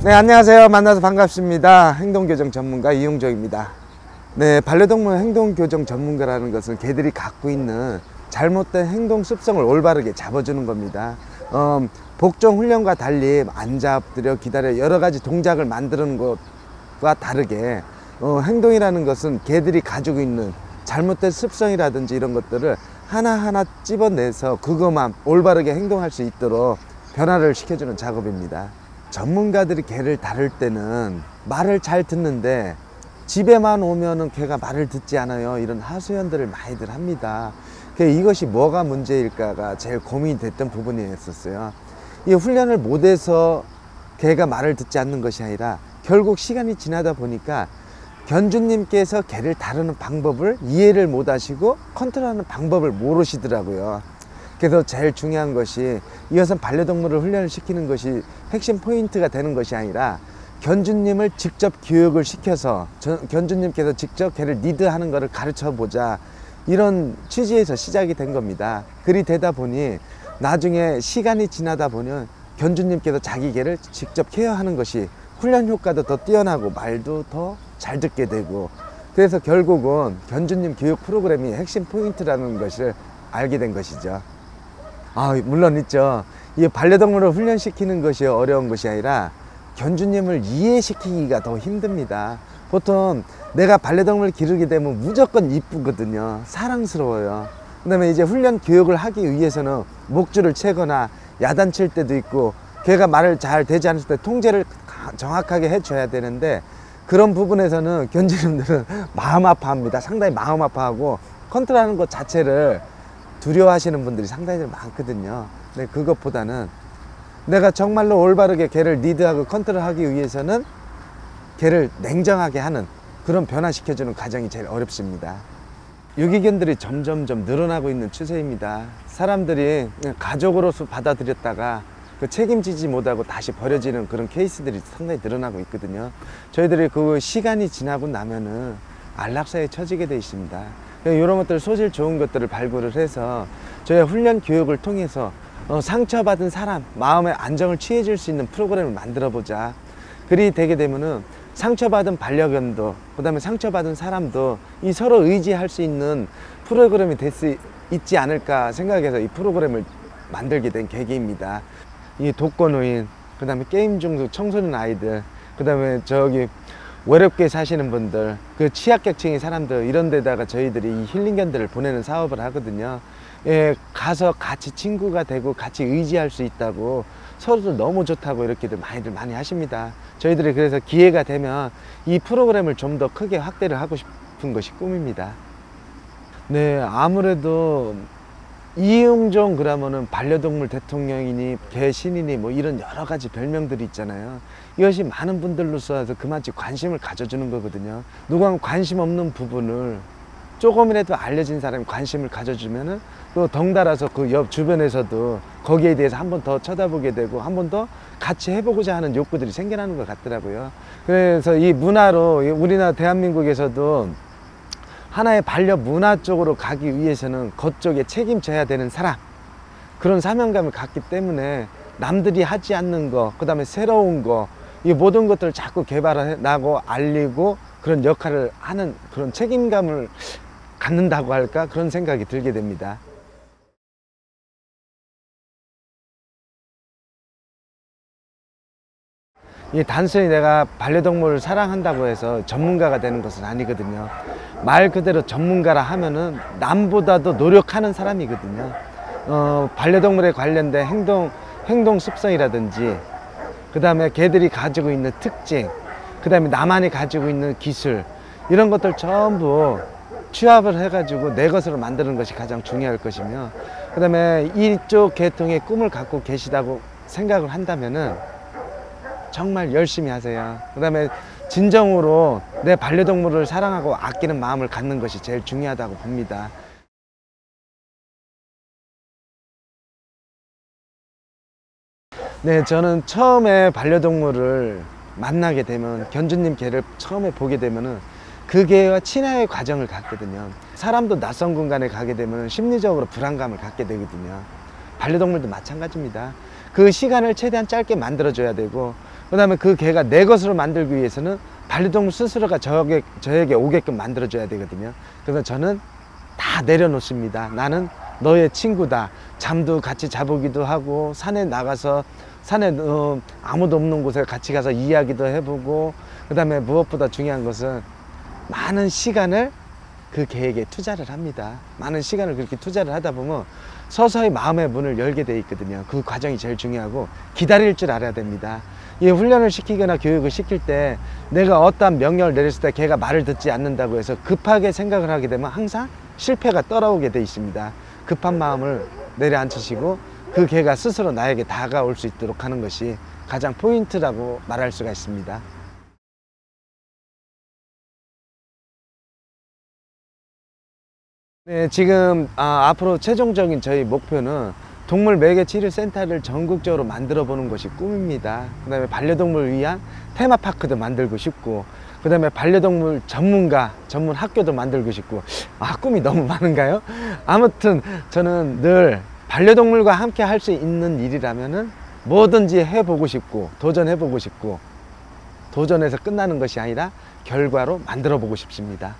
네, 안녕하세요. 만나서 반갑습니다. 행동교정 전문가 이용적입니다. 네, 반려동물 행동교정 전문가라는 것은 개들이 갖고 있는 잘못된 행동 습성을 올바르게 잡아주는 겁니다. 복종 훈련과 달리 앉아, 엎드려, 기다려 여러 가지 동작을 만드는 것과 다르게 행동이라는 것은 개들이 가지고 있는 잘못된 습성이라든지 이런 것들을 하나하나 찝어내서 그것만 올바르게 행동할 수 있도록 변화를 시켜주는 작업입니다. 전문가들이 개를 다룰 때는 말을 잘 듣는데 집에만 오면은 개가 말을 듣지 않아요, 이런 하소연들을 많이들 합니다. 이것이 뭐가 문제일까가 제일 고민이 됐던 부분이었어요. 이 훈련을 못해서 개가 말을 듣지 않는 것이 아니라 결국 시간이 지나다 보니까 견주님께서 개를 다루는 방법을 이해를 못 하시고 컨트롤하는 방법을 모르시더라고요. 그래서 제일 중요한 것이 이것은 반려동물을 훈련을 시키는 것이 핵심 포인트가 되는 것이 아니라 견주님을 직접 교육을 시켜서 견주님께서 직접 개를 리드하는 것을 가르쳐 보자, 이런 취지에서 시작이 된 겁니다. 그리 되다 보니 나중에 시간이 지나다 보면 견주님께서 자기 개를 직접 케어하는 것이 훈련 효과도 더 뛰어나고 말도 더 잘 듣게 되고, 그래서 결국은 견주님 교육 프로그램이 핵심 포인트라는 것을 알게 된 것이죠. 물론 있죠. 이 반려동물을 훈련시키는 것이 어려운 것이 아니라 견주님을 이해시키기가 더 힘듭니다. 보통 내가 반려동물을 기르게 되면 무조건 이쁘거든요. 사랑스러워요. 그 다음에 이제 훈련 교육을 하기 위해서는 목줄을 채거나 야단칠 때도 있고, 걔가 말을 잘 되지 않을 때 통제를 정확하게 해줘야 되는데, 그런 부분에서는 견주님들은 마음 아파합니다. 상당히 마음 아파하고 컨트롤하는 것 자체를 두려워하시는 분들이 상당히 많거든요. 근데 그것보다는 내가 정말로 올바르게 개를 리드하고 컨트롤하기 위해서는 개를 냉정하게 하는, 그런 변화시켜주는 과정이 제일 어렵습니다. 유기견들이 점점점 늘어나고 있는 추세입니다. 사람들이 그냥 가족으로서 받아들였다가 책임지지 못하고 다시 버려지는 그런 케이스들이 상당히 늘어나고 있거든요. 저희들이 그 시간이 지나고 나면은 안락사에 처지게 되어 있습니다. 이런 것들, 소질 좋은 것들을 발굴을 해서 저희 훈련 교육을 통해서 상처받은 사람 마음의 안정을 취해 줄 수 있는 프로그램을 만들어 보자. 그리 되게 되면은 상처받은 반려견도, 그 다음에 상처받은 사람도 이 서로 의지할 수 있는 프로그램이 될 수 있지 않을까 생각해서 이 프로그램을 만들게 된 계기입니다. 이 독거노인, 그 다음에 게임 중독 청소년 아이들, 그 다음에 저기 외롭게 사시는 분들, 그 취약계층의 사람들, 이런 데다가 저희들이 이 힐링견들을 보내는 사업을 하거든요. 예, 가서 같이 친구가 되고 같이 의지할 수 있다고, 서로도 너무 좋다고 이렇게들 많이 하십니다. 저희들이 그래서 기회가 되면 이 프로그램을 좀 더 크게 확대를 하고 싶은 것이 꿈입니다. 네, 아무래도 이응종 그러면은 반려동물 대통령이니 개 신이니 뭐 이런 여러 가지 별명들이 있잖아요. 이것이 많은 분들로서 그만치 관심을 가져주는 거거든요. 누가 관심 없는 부분을 조금이라도 알려진 사람이 관심을 가져주면은 또 덩달아서 그 옆 주변에서도 거기에 대해서 한 번 더 쳐다보게 되고 한 번 더 같이 해보고자 하는 욕구들이 생겨나는 것 같더라고요. 그래서 이 문화로 우리나라 대한민국에서도 하나의 반려 문화 쪽으로 가기 위해서는 그쪽에 책임져야 되는 사람, 그런 사명감을 갖기 때문에 남들이 하지 않는 거, 그 다음에 새로운 거, 이 모든 것들을 자꾸 개발하고 알리고 그런 역할을 하는 그런 책임감을 갖는다고 할까, 그런 생각이 들게 됩니다. 이 단순히 내가 반려동물을 사랑한다고 해서 전문가가 되는 것은 아니거든요. 말 그대로 전문가라 하면은 남보다도 노력하는 사람이거든요. 반려동물에 관련된 행동 습성이라든지, 그 다음에 개들이 가지고 있는 특징, 그 다음에 나만이 가지고 있는 기술, 이런 것들 전부 취합을 해가지고 내 것으로 만드는 것이 가장 중요할 것이며, 그 다음에 이쪽 계통의 꿈을 갖고 계시다고 생각을 한다면은 정말 열심히 하세요. 그 다음에 진정으로 내 반려동물을 사랑하고 아끼는 마음을 갖는 것이 제일 중요하다고 봅니다. 네, 저는 처음에 반려동물을 만나게 되면, 견주님 개를 처음에 보게 되면은 그 개와 친화의 과정을 갖거든요. 사람도 낯선 공간에 가게 되면 심리적으로 불안감을 갖게 되거든요. 반려동물도 마찬가지입니다. 그 시간을 최대한 짧게 만들어줘야 되고, 그 다음에 그 개가 내 것으로 만들기 위해서는 반려동물 스스로가 저에게 오게끔 만들어줘야 되거든요. 그래서 저는 다 내려놓습니다. 나는 너의 친구다. 잠도 같이 자보기도 하고, 산에 나가서 산에 아무도 없는 곳에 같이 가서 이야기도 해보고, 그 다음에 무엇보다 중요한 것은 많은 시간을 그 개에게 투자를 합니다. 많은 시간을 그렇게 투자를 하다 보면 서서히 마음의 문을 열게 돼 있거든요. 그 과정이 제일 중요하고, 기다릴 줄 알아야 됩니다. 이 훈련을 시키거나 교육을 시킬 때 내가 어떠한 명령을 내렸을 때 걔가 말을 듣지 않는다고 해서 급하게 생각을 하게 되면 항상 실패가 따라오게 돼 있습니다. 급한 마음을 내려앉히시고 그 개가 스스로 나에게 다가올 수 있도록 하는 것이 가장 포인트라고 말할 수가 있습니다. 네, 지금 앞으로 최종적인 저희 목표는 동물 매개치료센터를 전국적으로 만들어 보는 것이 꿈입니다. 그 다음에 반려동물을 위한 테마파크도 만들고 싶고, 그 다음에 반려동물 전문가, 전문 학교도 만들고 싶고, 꿈이 너무 많은가요? 아무튼 저는 늘 반려동물과 함께 할 수 있는 일이라면은 뭐든지 해보고 싶고, 도전해보고 싶고, 도전해서 끝나는 것이 아니라 결과로 만들어 보고 싶습니다.